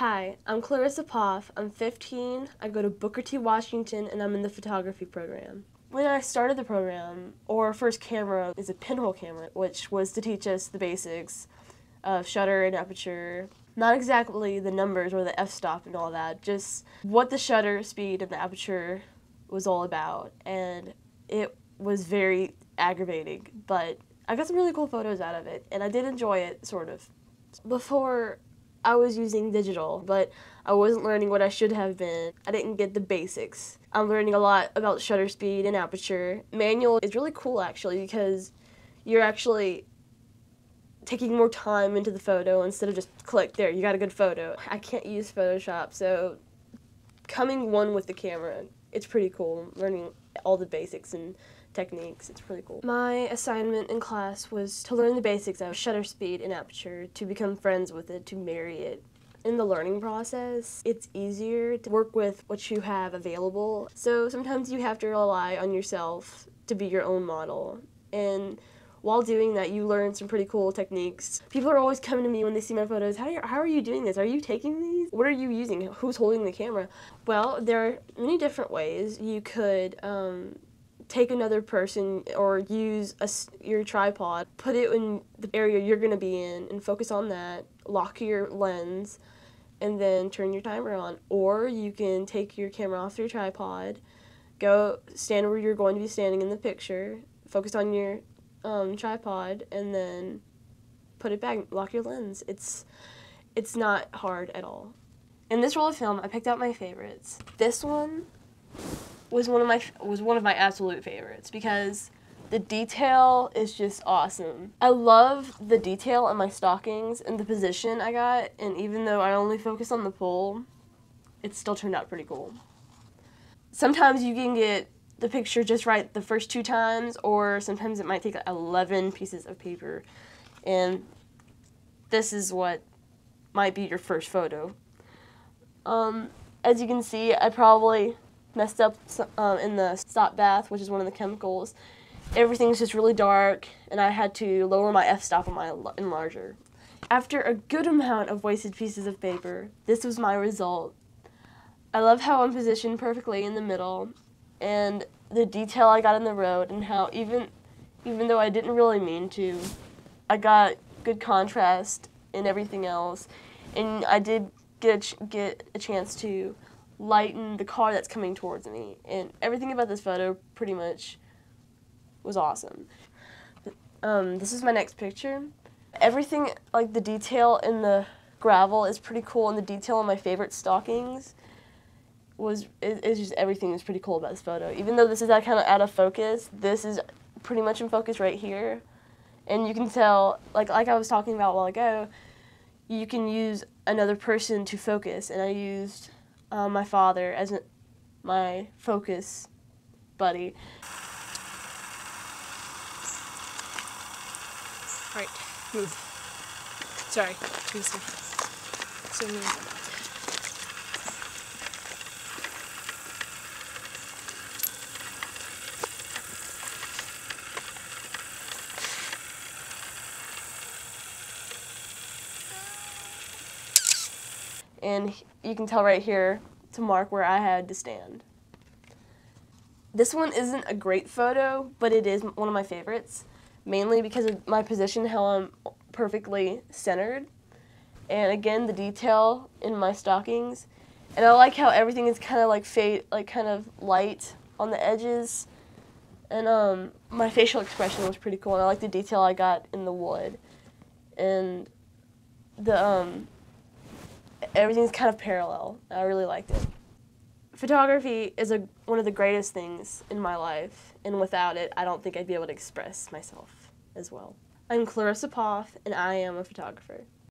Hi, I'm Clarissa Poff. I'm 15. I go to Booker T. Washington, and I'm in the photography program. When I started the program, our first camera is a pinhole camera, which was to teach us the basics of shutter and aperture. Not exactly the numbers or the f-stop and all that, just what the shutter speed and the aperture was all about. And it was very aggravating, but I got some really cool photos out of it, and I did enjoy it, sort of. Before, I was using digital, but I wasn't learning what I should have been. I didn't get the basics. I'm learning a lot about shutter speed and aperture. Manual is really cool, actually, because you're actually taking more time into the photo instead of just click, there, you got a good photo. I can't use Photoshop, so coming one with the camera, it's pretty cool. Learning all the basics and techniques, it's pretty cool. My assignment in class was to learn the basics of shutter speed and aperture, to become friends with it, to marry it. In the learning process, it's easier to work with what you have available. So sometimes you have to rely on yourself to be your own model. And while doing that, you learn some pretty cool techniques. People are always coming to me when they see my photos, how are you doing this? Are you taking these? What are you using? Who's holding the camera? Well, there are many different ways. You could take another person or use your tripod, put it in the area you're going to be in and focus on that, lock your lens, and then turn your timer on. Or you can take your camera off your tripod, go stand where you're going to be standing in the picture, focus on your tripod, and then put it back, lock your lens. It's not hard at all. In this roll of film, I picked out my favorites. This one was one of my absolute favorites because the detail is just awesome. I love the detail on my stockings and the position I got, and even though I only focused on the pole, it still turned out pretty cool. Sometimes you can get the picture just right the first 2 times, or sometimes it might take 11 pieces of paper, and this is what might be your first photo. As you can see, I probably messed up in the stop bath, which is one of the chemicals. Everything's just really dark, and I had to lower my f-stop on my enlarger. After a good amount of wasted pieces of paper, this was my result. I love how I'm positioned perfectly in the middle, and the detail I got in the road, and how even though I didn't really mean to, I got good contrast and everything else, and I did get a chance to lighten the car that's coming towards me, and everything about this photo pretty much was awesome. This is my next picture. Everything, like the detail in the gravel is pretty cool, and the detail on my favorite stockings it's just everything is pretty cool about this photo. Even though this is kind of out of focus, this is pretty much in focus right here, and you can tell, like I was talking about a while ago, you can use another person to focus, and I used my father as my focus buddy. Right, move. Sorry, so move. And you can tell right here to mark where I had to stand. This one isn't a great photo, but it is one of my favorites, mainly because of my position, how I'm perfectly centered, and again, the detail in my stockings. And I like how everything is kind of like kind of light on the edges, and my facial expression was pretty cool, and I like the detail I got in the wood, and the everything's kind of parallel. I really liked it. Photography is one of the greatest things in my life, and without it, I don't think I'd be able to express myself as well. I'm Clarissa Poff, and I am a photographer.